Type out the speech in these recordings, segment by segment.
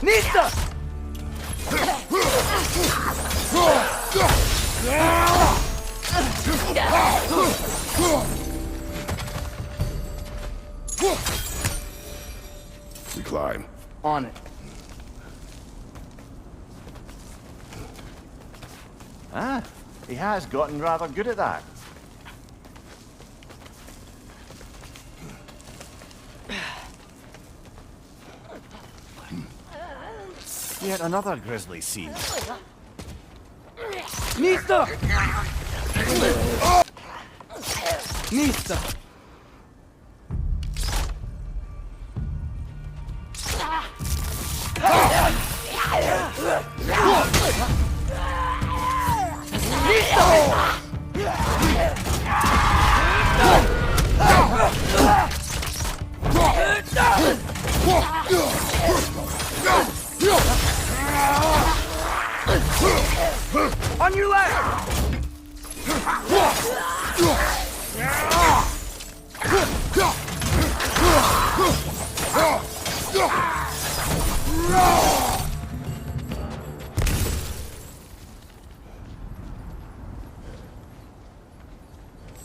Nista! We climb. On it. Ah, he has gotten rather good at that. Yet another grisly scene. Nista! Nista! On your left!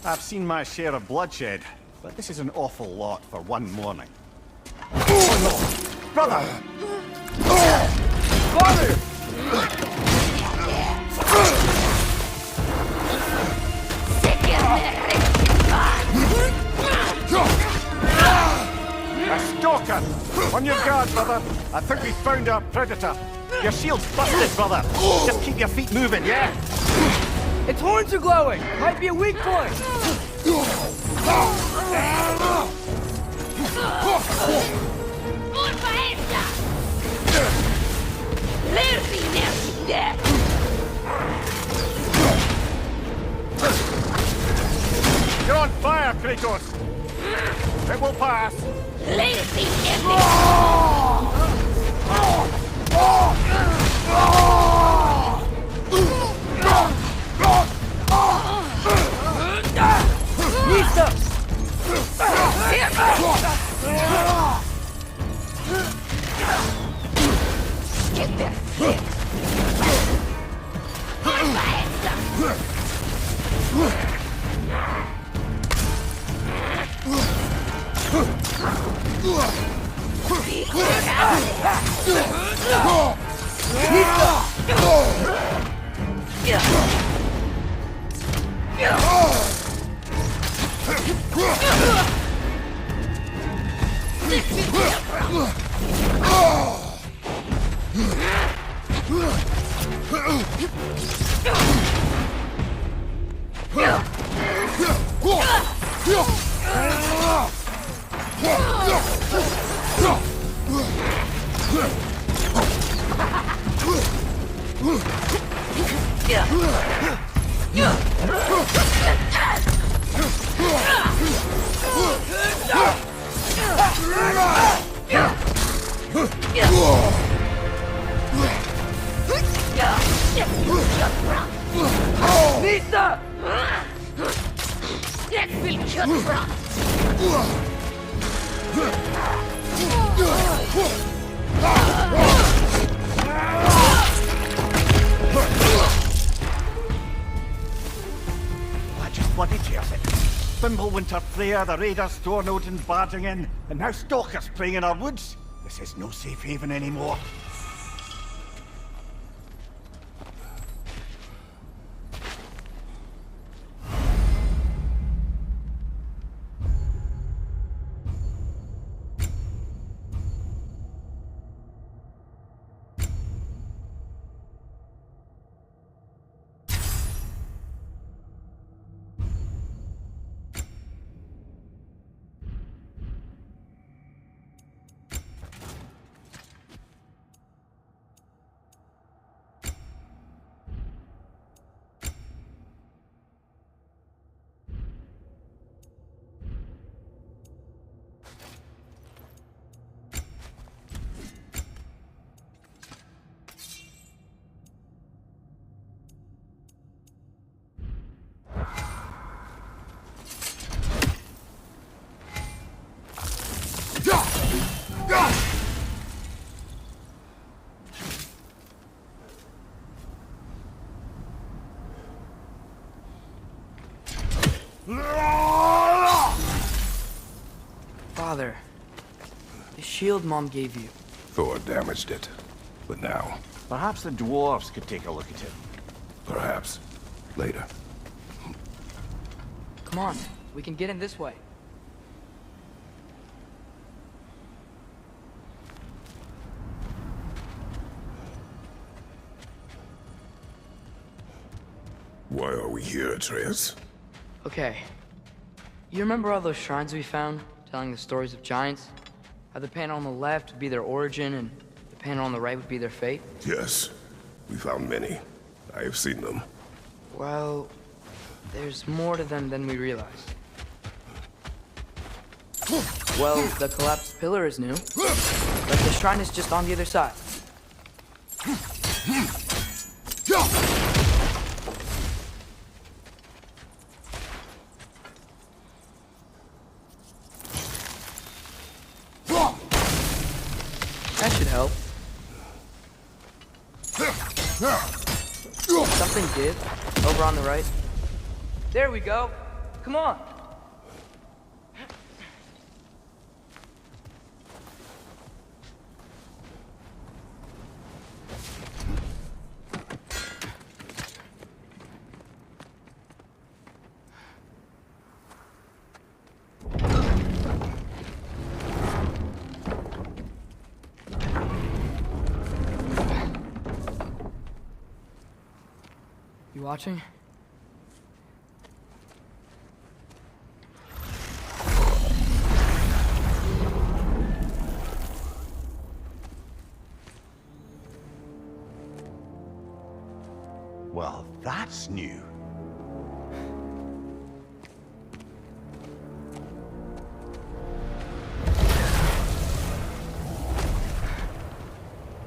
I've seen my share of bloodshed, but this is an awful lot for one morning. Brother! Father! A stalker! On your guard, brother! I think we found our predator. Your shield's busted, brother! Just keep your feet moving, yeah? Its horns are glowing! Might be a weak point! You're on fire, Kratos! It will pass! Nista! Nista! I just bloody tears it. Thimblewinter Freya, the raiders, Stornodens barging in, and now stalkers preying in our woods. This is no safe haven anymore. shield Mom gave you. Thor damaged it. But now, Perhaps the dwarves could take a look at it. perhaps, later. Come on, we can get in this way. Why are we here, Atreus? Okay. You remember all those shrines we found, telling the stories of giants? How the panel on the left would be their origin, and the panel on the right would be their fate? Yes, we found many. I have seen them. Well, there's more to them than we realize. Well, the collapsed pillar is new, but the shrine is just on the other side. That should help. Something did, over on the right. There we go. Come on. You watching? Well, that's new.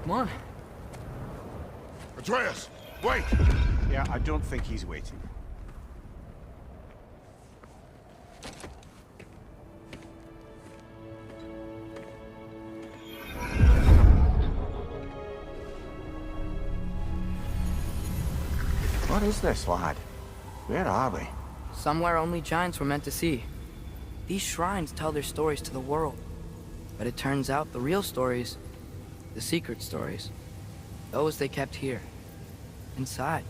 Come on. Atreus, wait! Yeah, I don't think he's waiting. What is this, lad? Where are we? Somewhere only giants were meant to see. These shrines tell their stories to the world. But it turns out the real stories, the secret stories, those they kept here, inside.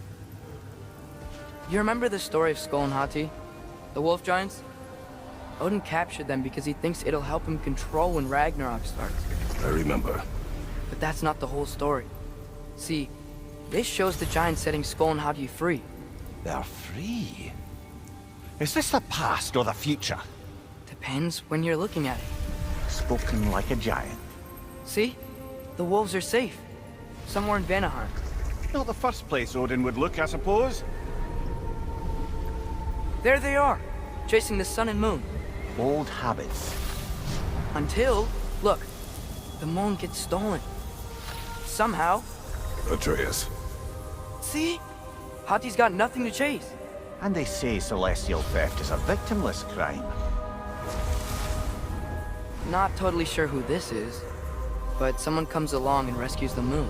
You remember the story of Skull and Hati? The wolf giants? Odin captured them because he thinks it'll help him control when Ragnarok starts. I remember. But that's not the whole story. See, this shows the giants setting Skull and Hati free. They're free. Is this the past or the future? Depends when you're looking at it. Spoken like a giant. See? The wolves are safe. Somewhere in Vanaheim. Not the first place Odin would look, I suppose. There they are, chasing the sun and moon. Old habits. Until, look, the moon gets stolen. Somehow. Atreus. See? Hati's got nothing to chase. And they say celestial theft is a victimless crime. Not totally sure who this is, but someone comes along and rescues the moon.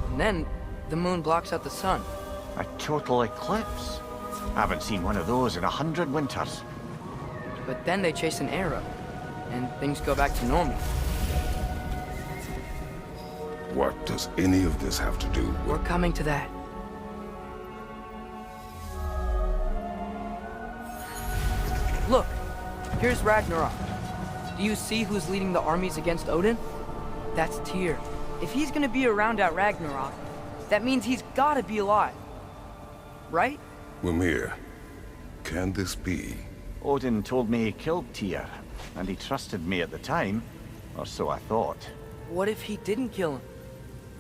And then, the moon blocks out the sun. A total eclipse. Haven't seen one of those in 100 winters. But then they chase an arrow, and things go back to normal. What does any of this have to do with... We're coming to that. Look, here's Ragnarok. Do you see who's leading the armies against Odin? That's Tyr. If he's gonna be around at Ragnarok, that means he's gotta be alive. Right? Mimir, can this be? Odin told me he killed Tyr, and he trusted me at the time, or so I thought. What if he didn't kill him?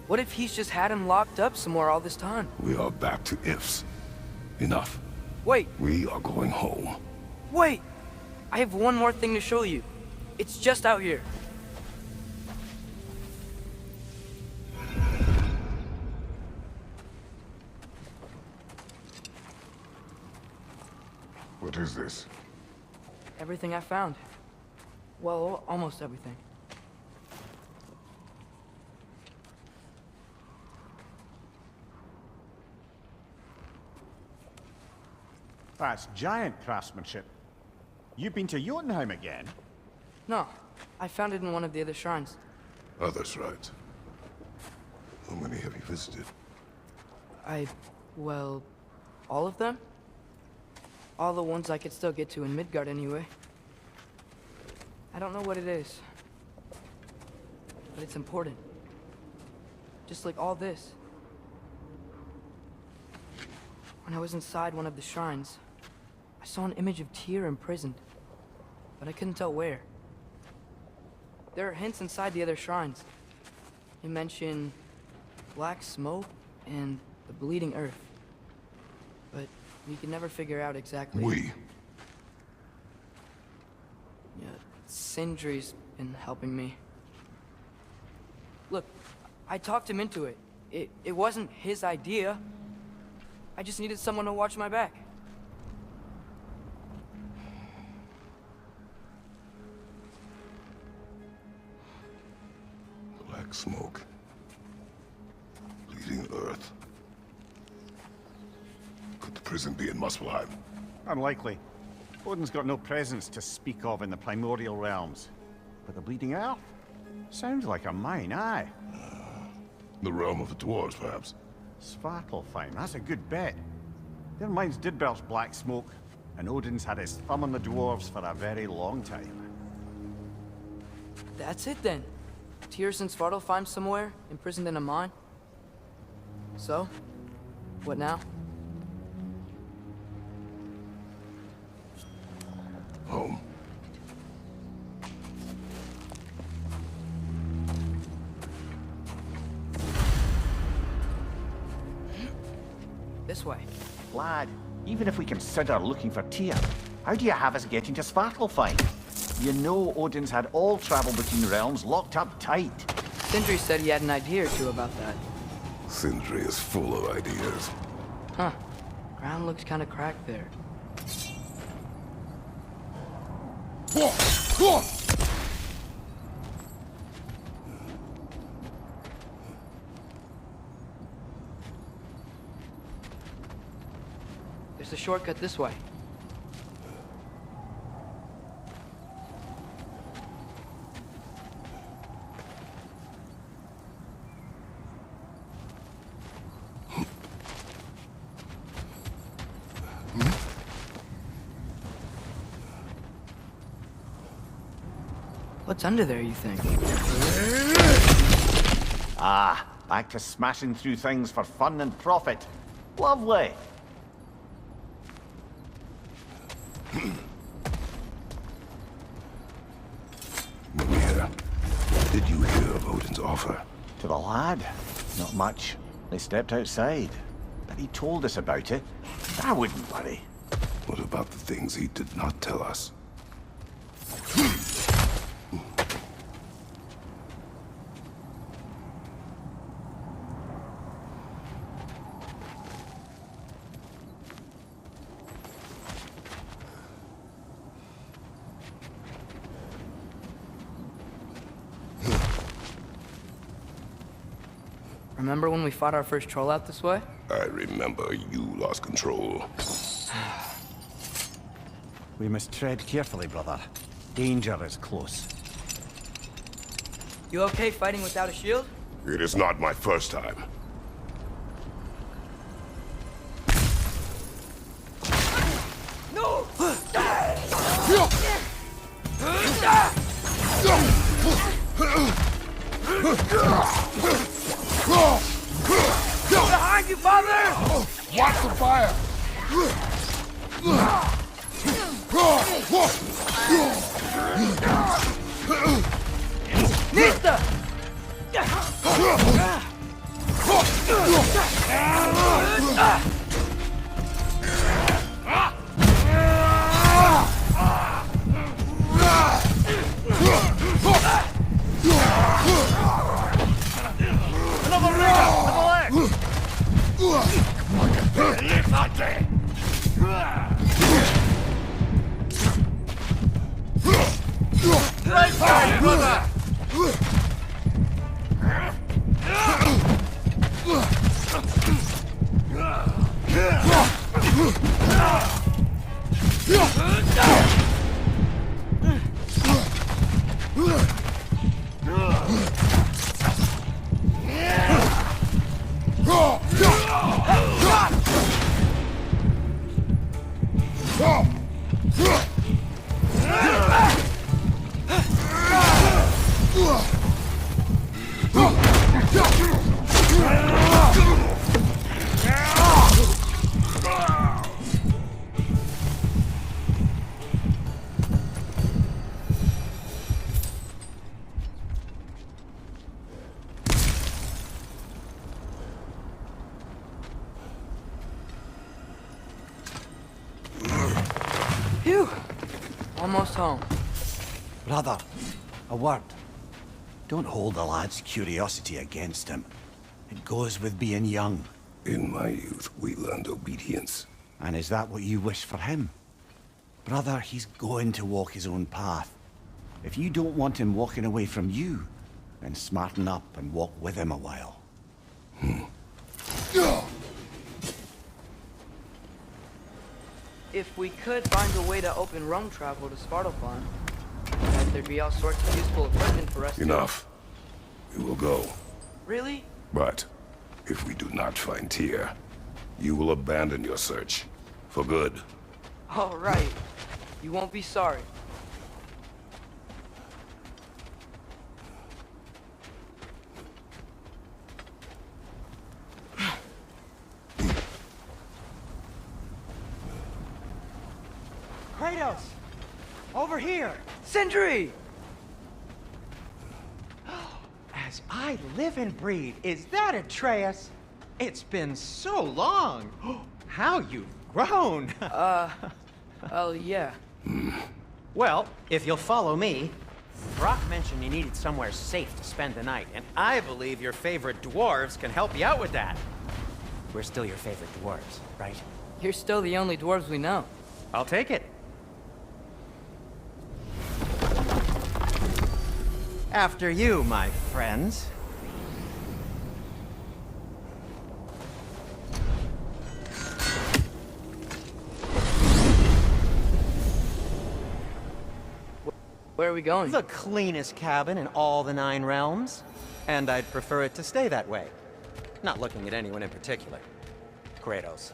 What if he's just had him locked up somewhere all this time? We are back to ifs. Enough. Wait, We are going home. wait! I have one more thing to show you. It's just out here. What is this? Everything I found. Well, almost everything. That's giant craftsmanship. You've been to Jotunheim again? No, I found it in one of the other shrines. Other shrines. How many have you visited? Well, all of them? All the ones I could still get to in Midgard anyway. I don't know what it is, but it's important. Just like all this. When I was inside one of the shrines, I saw an image of Tyr imprisoned, but I couldn't tell where. There are hints inside the other shrines. They mention black smoke and the bleeding earth, but we could never figure out exactly. Yeah, Sindri's been helping me. Look, I talked him into it. It wasn't his idea. I just needed someone to watch my back. Black smoke. Bleeding earth. Could the prison be in Muspelheim? Unlikely. Odin's got no presence to speak of in the primordial realms. But the bleeding earth? Sounds like a mine, aye. The realm of the dwarves, perhaps? Svartalfheim, that's a good bet. Their mines did belch black smoke, and Odin's had his thumb on the dwarves for a very long time. That's it then. Tyr's in Svartalfheim somewhere, imprisoned in a mine. So, what now? Home. This way. Lad, even if we consider looking for Tyr, how do you have us getting to Svartalfheim? You know Odin's had all travel between realms locked up tight. Sindri said he had an idea or two about that. Sindri is full of ideas. Huh. Ground looks kind of cracked there. There's a shortcut this way. What's under there, you think? Ah, back to smashing through things for fun and profit. Lovely. Mimir, did you hear of Odin's offer? To the lad? Not much. They stepped outside. But he told us about it. I wouldn't worry. What about the things he did not tell us? Remember when we fought our first troll out this way? I remember you lost control. We must tread carefully, brother. Danger is close. You okay fighting without a shield? It is not my first time. No! Behind you, father! Watch the fire! Nista! Another rigger! To the left! Right side, brother! Almost home. Brother, a word. Don't hold the lad's curiosity against him. It goes with being young. In my youth, we learned obedience. And is that what you wish for him? Brother, he's going to walk his own path. If you don't want him walking away from you, then smarten up and walk with him a while. If we could find a way to open Rome travel to Svartalfheim, then there'd be all sorts of useful equipment for us Enough. We will go. Really? But if we do not find Tyr, you will abandon your search. For good. All right. You won't be sorry. Kratos! Over here! Sentry! As I live and breathe, is that Atreus? It's been so long! How you've grown! Oh, yeah. Well, if you'll follow me, Brock mentioned you needed somewhere safe to spend the night, and I believe your favorite dwarves can help you out with that. We're still your favorite dwarves, right? You're still the only dwarves we know. I'll take it. After you, my friends. Where are we going? The cleanest cabin in all the 9 realms. And I'd prefer it to stay that way. Not looking at anyone in particular. Kratos.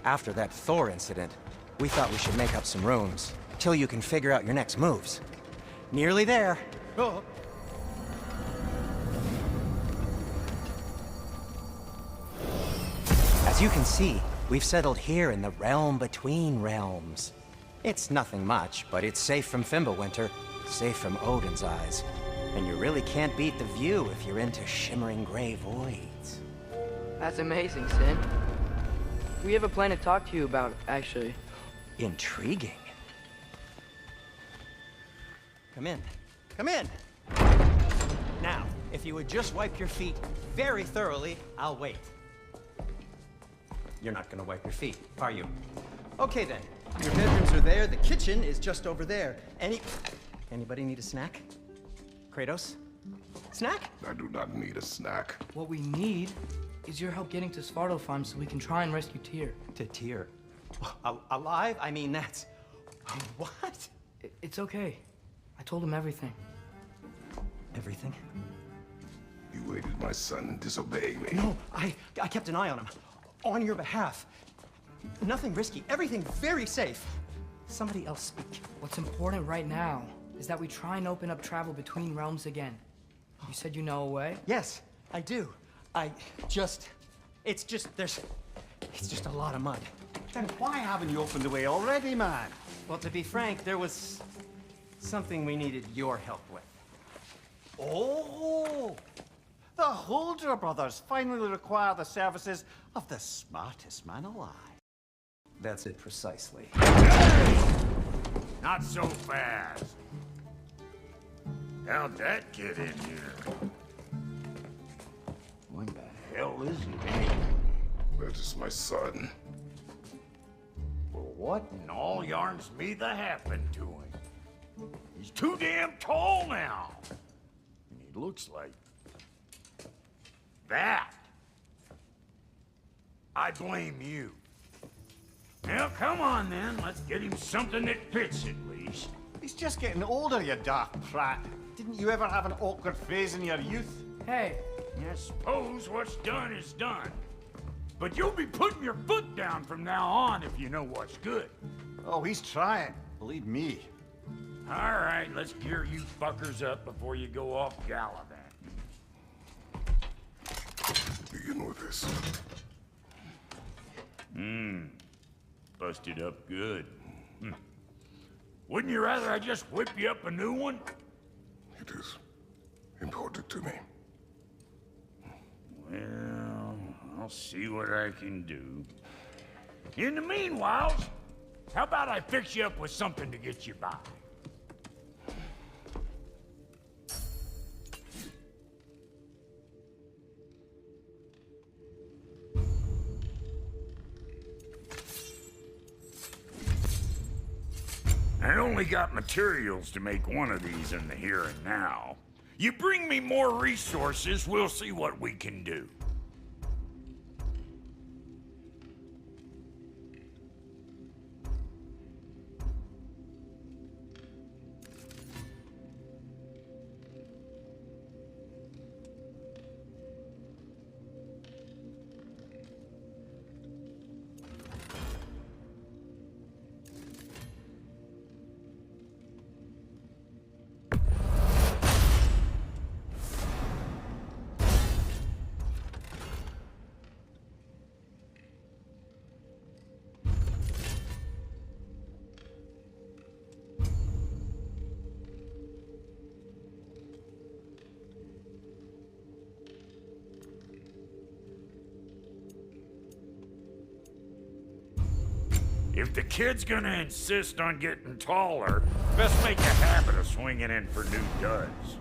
After that Thor incident, we thought we should make up some rooms, till you can figure out your next moves. Nearly there. Oh. As you can see, we've settled here in the realm between realms. It's nothing much, but it's safe from Fimbulwinter, safe from Odin's eyes. And you really can't beat the view if you're into shimmering gray voids. That's amazing, Sin. We have a plan to talk to you about, actually. Intriguing. Come in. Come in! Now, if you would just wipe your feet very thoroughly, I'll wait. You're not gonna wipe your feet, are you? Okay then. Your bedrooms are there, the kitchen is just over there. Anybody need a snack? Kratos? Snack? I do not need a snack. What we need is your help getting to Svartalfheim so we can try and rescue Tyr. To Tyr? Alive? I mean, that's... What? It's okay. I told him everything. Everything? You aided my son in disobeying me. No, I kept an eye on him. On your behalf. Nothing risky. Everything very safe. Somebody else speak. What's important right now is that we try and open up travel between realms again. You said you know a way? Yes, I do. It's just a lot of mud. Then why haven't you opened the way already, man? Well, to be frank, there was something we needed your help with. Oh! The Holder brothers finally require the services of the smartest man alive. That's it precisely. Not so fast. How'd that get in here? When the hell is he? That is my son. Well, what in all yarns me that happened to him? He's too damn tall now. And he looks like that. I blame you. Now, come on then. Let's get him something that fits at least. He's just getting older, you daft prat. Didn't you ever have an awkward phase in your youth? Hey, I suppose what's done is done. But you'll be putting your foot down from now on if you know what's good. Oh, he's trying. Believe me. All right, let's gear you fuckers up before you go off gallivanting. Begin with this. Busted up good. Wouldn't you rather I just whip you up a new one? It is important to me. Well, I'll see what I can do. In the meanwhile, How about I fix you up with something to get you by? I only got materials to make one of these in the here and now. You bring me more resources, we'll see what we can do. If the kid's gonna insist on getting taller, best make a habit of swinging in for new duds.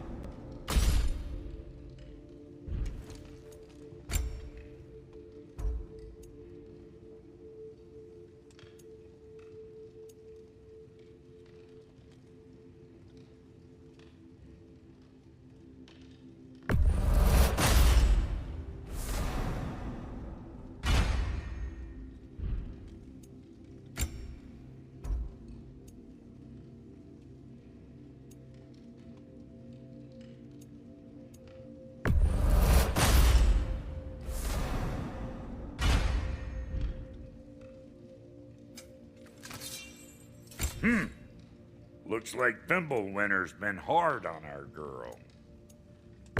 Looks like Thimblewinter's been hard on our girl.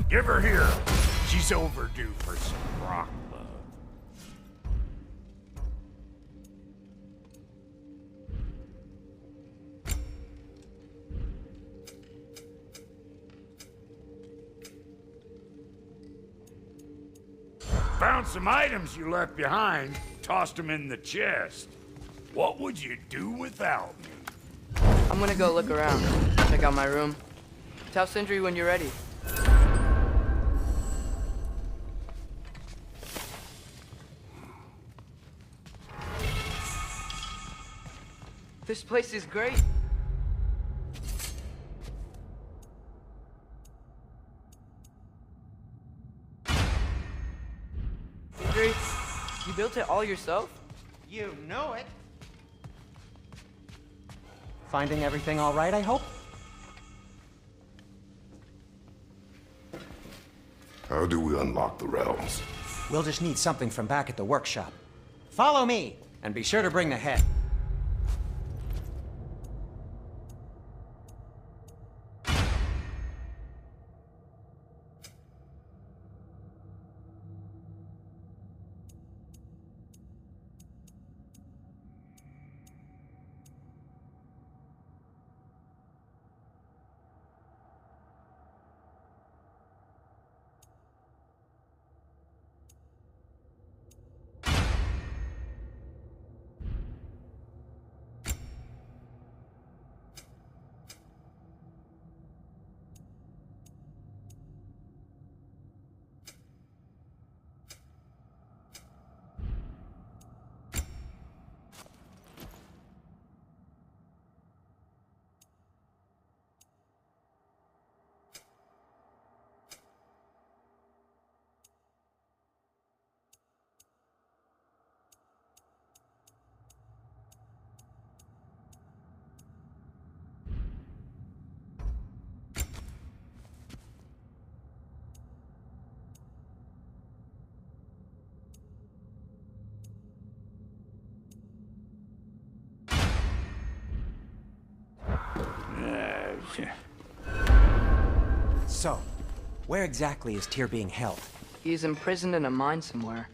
Give her here. She's overdue for some rock love. Found some items you left behind, tossed them in the chest. What would you do without me? I'm gonna go look around, check out my room. Tell Sindri when you're ready. This place is great. Sindri, you built it all yourself? You know it. Finding everything all right, I hope? How do we unlock the realms? We'll just need something from back at the workshop. Follow me, and be sure to bring the head. So, where exactly is Tyr being held? He's imprisoned in a mine somewhere.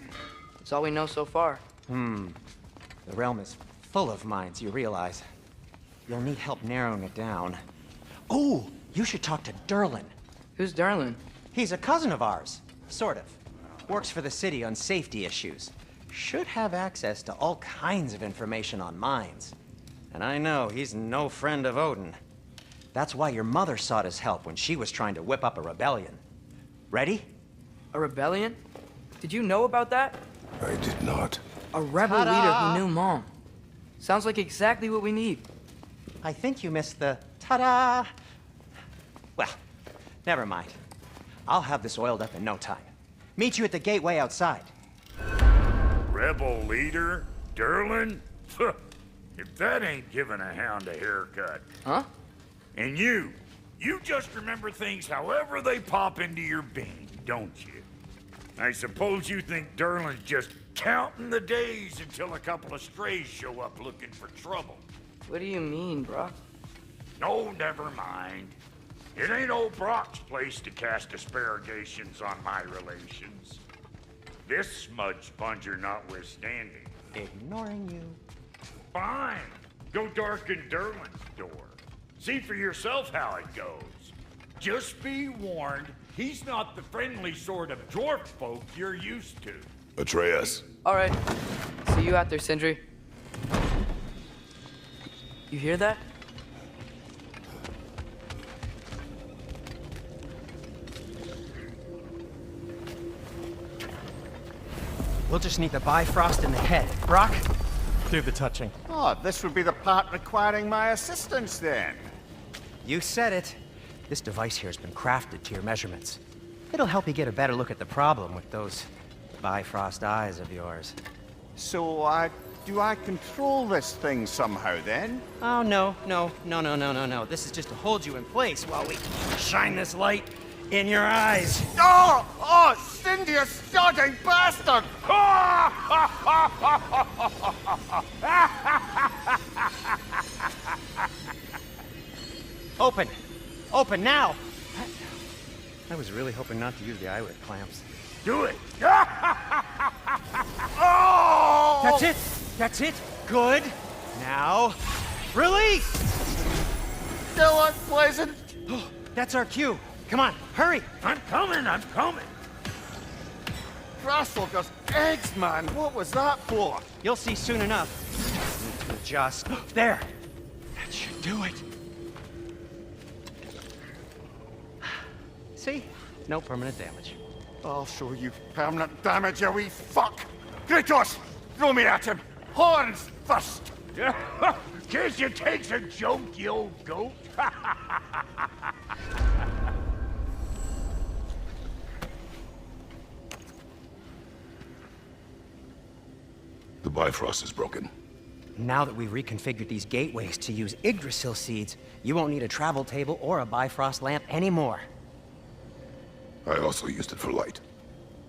That's all we know so far. The realm is full of mines, you realize. You'll need help narrowing it down. Oh, you should talk to Durlin. Who's Darlin? He's a cousin of ours, sort of. Works for the city on safety issues. Should have access to all kinds of information on mines. And I know he's no friend of Odin. That's why your mother sought his help when she was trying to whip up a rebellion. Ready? A rebellion? Did you know about that? I did not. A rebel Ta-da! leader who knew Mom. Sounds like exactly what we need. I think you missed the ta-da. Well, never mind. I'll have this oiled up in no time. Meet you at the gateway outside. Rebel leader? Derlin? If that ain't giving a hound a haircut. Huh? And you just remember things however they pop into your bean, don't you? I suppose you think Derlin's just counting the days until a couple of strays show up looking for trouble. What do you mean, Brock? No, never mind. It ain't old Brock's place to cast asparagations on my relations. This smudge sponger notwithstanding. Ignoring you. Fine. Go darken Derlin's door. See for yourself how it goes. Just be warned, he's not the friendly sort of dwarf folk you're used to. Atreus. All right. See you out there, Sindri. You hear that? We'll just need the Bifrost in the head. Brock, do the touching. Oh, this would be the part requiring my assistance then. You said it. This device here has been crafted to your measurements. It'll help you get a better look at the problem with those Bifrost eyes of yours. So, do I control this thing somehow then? Oh, no. This is just to hold you in place while we shine this light in your eyes. Oh, Cindy, you sodding bastard! Open! Open now! I was really hoping not to use the eyelid clamps. Do it! Oh! That's it! That's it! Good! Now, release! Still unpleasant. That's our cue. Come on, hurry! I'm coming! Grasshoppers, eggs, man. What was that for? You'll see soon enough. Need to adjust. There! That should do it. See? No permanent damage. I'll show you permanent damage, you wee fuck! Kratos! Throw me at him! Horns first! Guess you takes a joke, you old goat. The Bifrost is broken. Now that we've reconfigured these gateways to use Yggdrasil seeds, you won't need a travel table or a Bifrost lamp anymore. I also used it for light.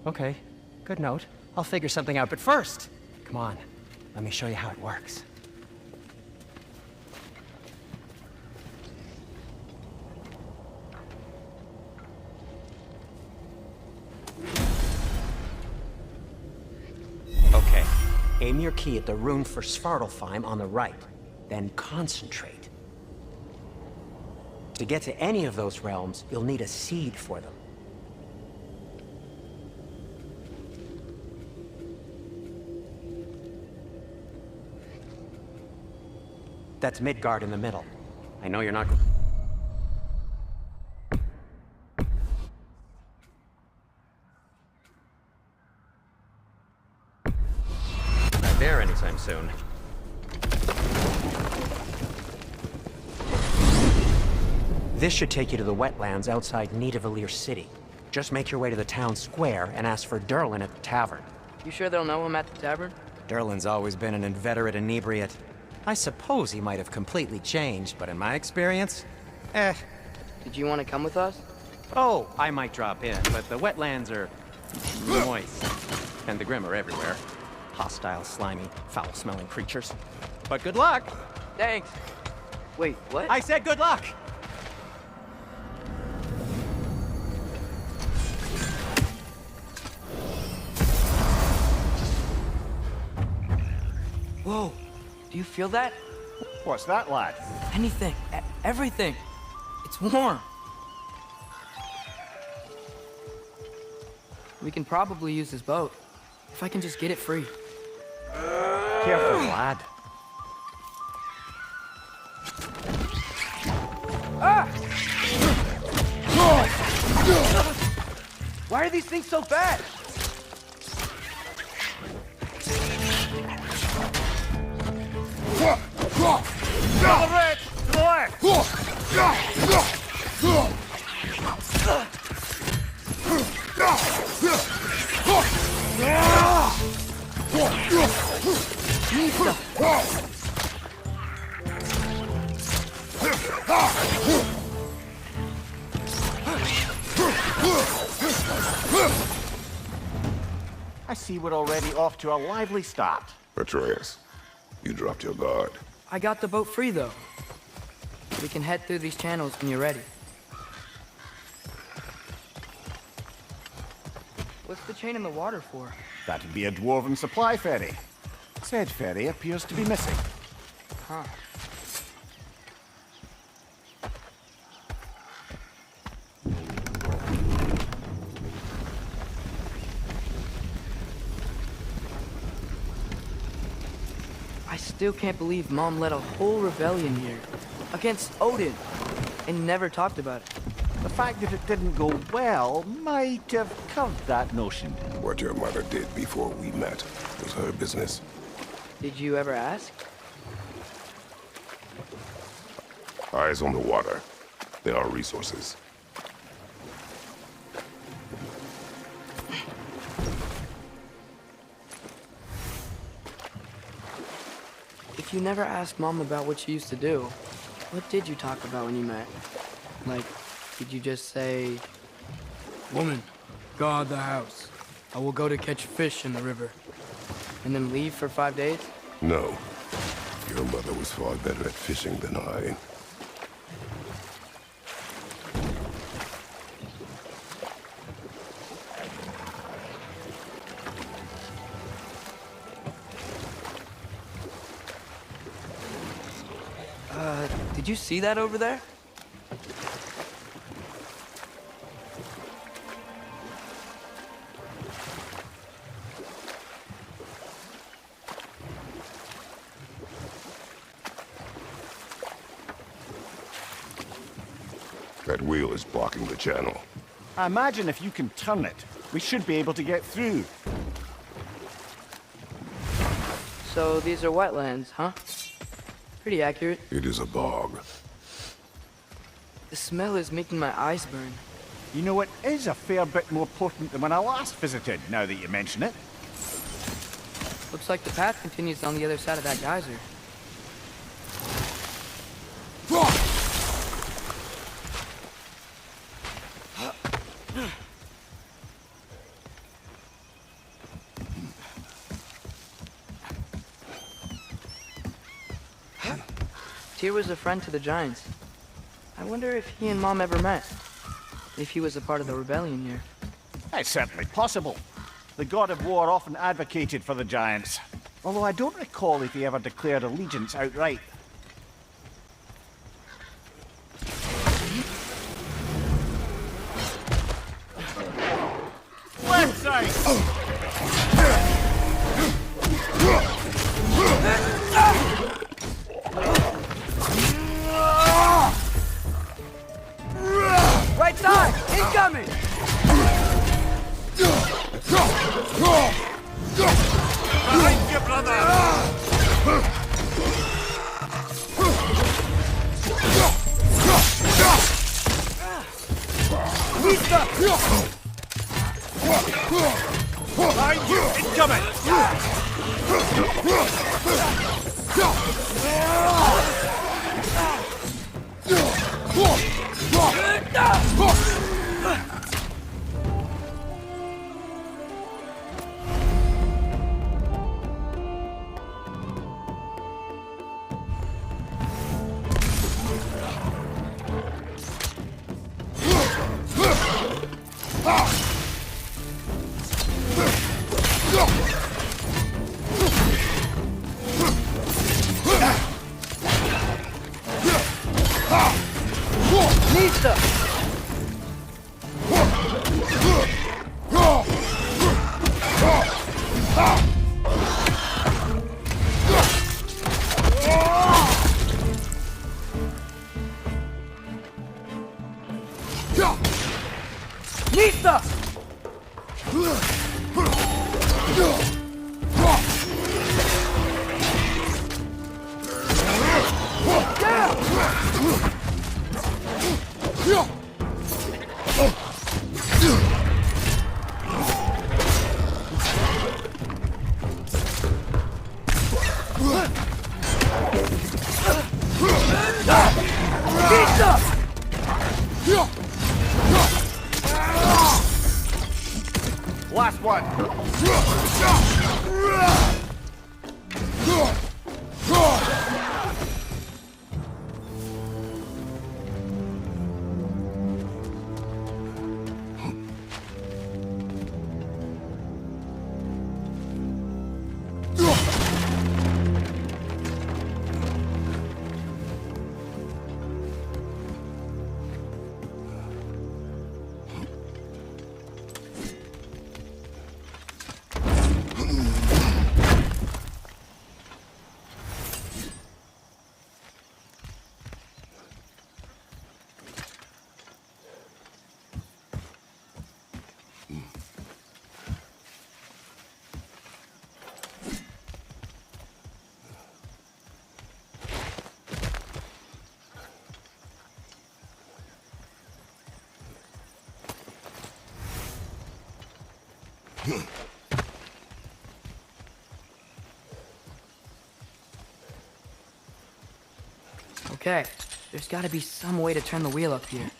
Okay, good note. I'll figure something out, but first, come on, let me show you how it works. Okay, aim your key at the rune for Svartalfheim on the right, then concentrate. To get to any of those realms, you'll need a seed for them. That's Midgard in the middle. I know you're not... Not there anytime soon. This should take you to the wetlands outside Nidavellir City. Just make your way to the town square and ask for Derlin at the tavern. You sure they'll know him at the tavern? Derlin's always been an inveterate inebriate. I suppose he might have completely changed, but in my experience, Did you want to come with us? Oh, I might drop in, but the wetlands are moist. And the Grim are everywhere. Hostile, slimy, foul-smelling creatures. But good luck! Thanks. Wait, what? I said good luck! Whoa. Do you feel that? What's that, lad? Anything. Everything. It's warm. We can probably use this boat. If I can just get it free. Careful, lad. Why are these things so fast? To the left! I see we're already off to a lively start. Atreus, you dropped your guard. I got the boat free, though. We can head through these channels when you're ready. What's the chain in the water for? That'd be a dwarven supply ferry. Said ferry appears to be missing. Huh. I still can't believe Mom led a whole rebellion here. Against Odin. And never talked about it. The fact that it didn't go well might have curved that notion. What your mother did before we met was her business. Did you ever ask? Eyes on the water. There are resources. If you never asked Mom about what she used to do, what did you talk about when you met? Like, did you just say, "Woman, guard the house. I will go to catch fish in the river," and then leave for 5 days? No. Your mother was far better at fishing than I. Did you see that over there? That wheel is blocking the channel. I imagine if you can turn it, we should be able to get through. So these are wetlands, huh? Pretty accurate. It is a bog. The smell is making my eyes burn. You know, it is a fair bit more potent than when I last visited, now that you mention it. Looks like the path continues on the other side of that geyser. Tyr was a friend to the Giants. I wonder if he and Mom ever met. If he was a part of the rebellion here. It's certainly possible. The god of war often advocated for the giants. Although I don't recall if he ever declared allegiance outright. Left side! Right side! Incoming! Behind you, brother! Behind you! Incoming! Nista! Nista! Okay, there's gotta be some way to turn the wheel up here.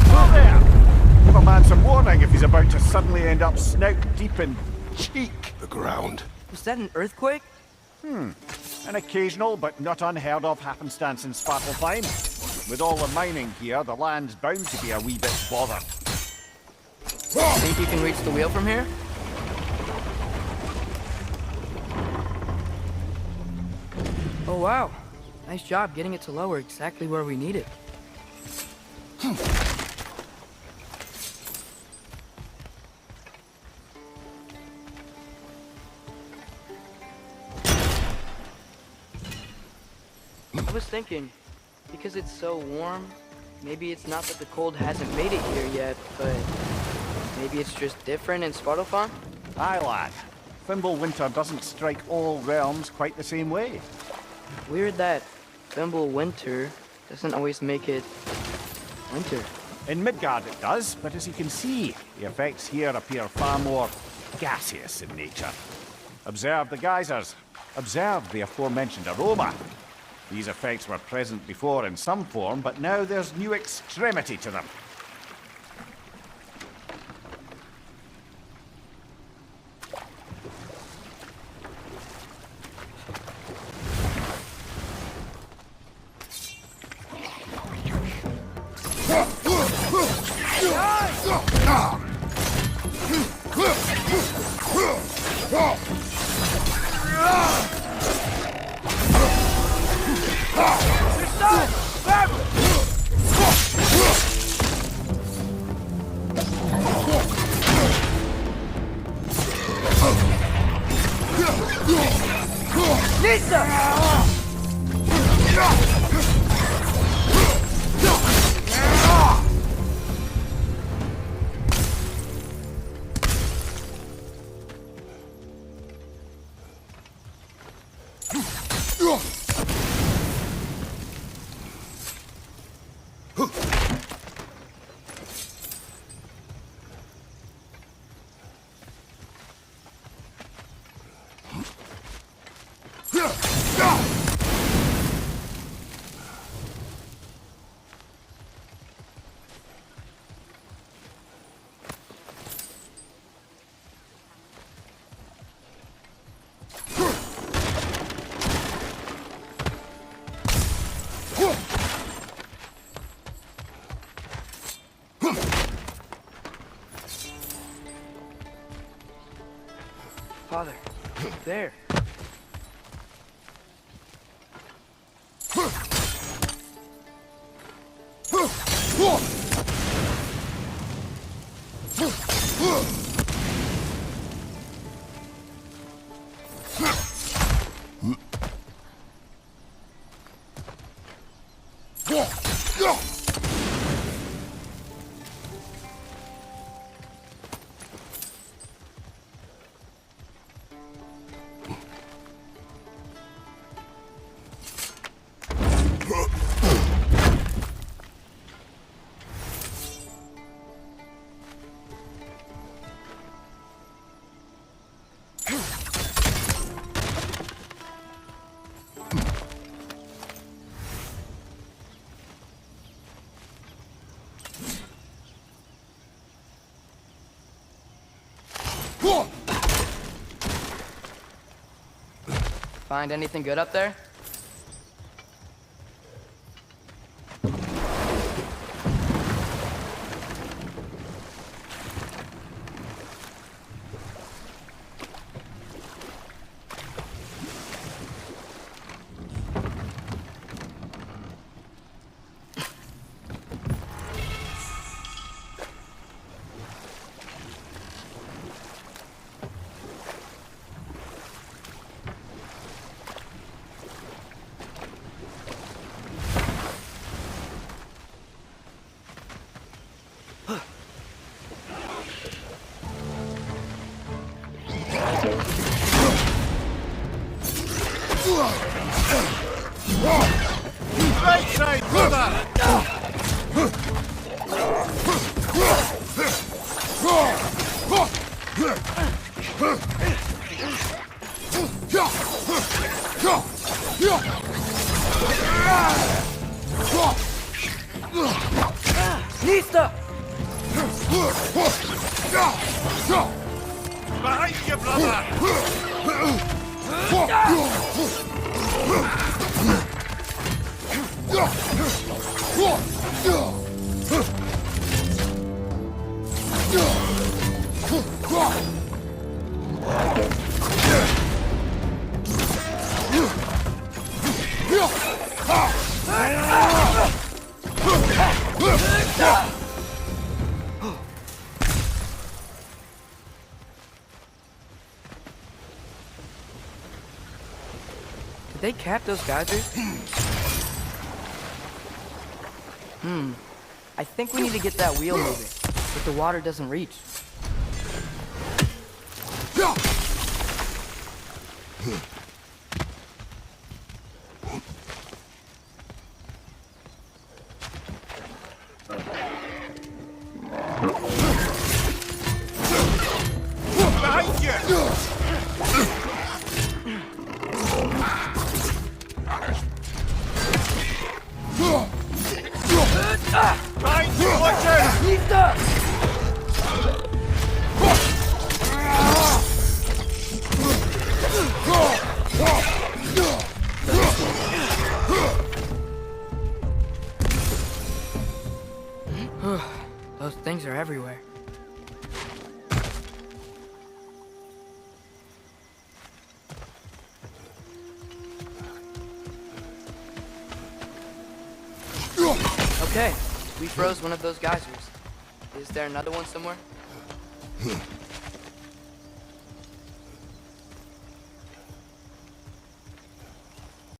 Oh there! Give a man some warning if he's about to suddenly end up snout deep in cheek. The ground. Was that an earthquake? An occasional but not unheard of happenstance in Svartalfheim. With all the mining here, the land's bound to be a wee bit bothered. Think you can reach the wheel from here? Oh wow, nice job getting it to lower exactly where we need it. I was thinking, because it's so warm, maybe it's not that the cold hasn't made it here yet, but maybe it's just different in Svartalfheim? Aye, lad. Thimble winter doesn't strike all realms quite the same way. Weird that Thimble winter doesn't always make it winter. In Midgard it does, but as you can see, the effects here appear far more gaseous in nature. Observe the geysers. Observe the aforementioned aroma. These effects were present before in some form, but now there's new extremity to them. Father, there. Find anything good up there? Vista! Behind you, brother! Did they cap those geysers? I think we need to get that wheel moving, but the water doesn't reach. Behind you! Behind you, watch out! Vista! Those things are everywhere. Okay, we froze one of those geysers. Is there another one somewhere?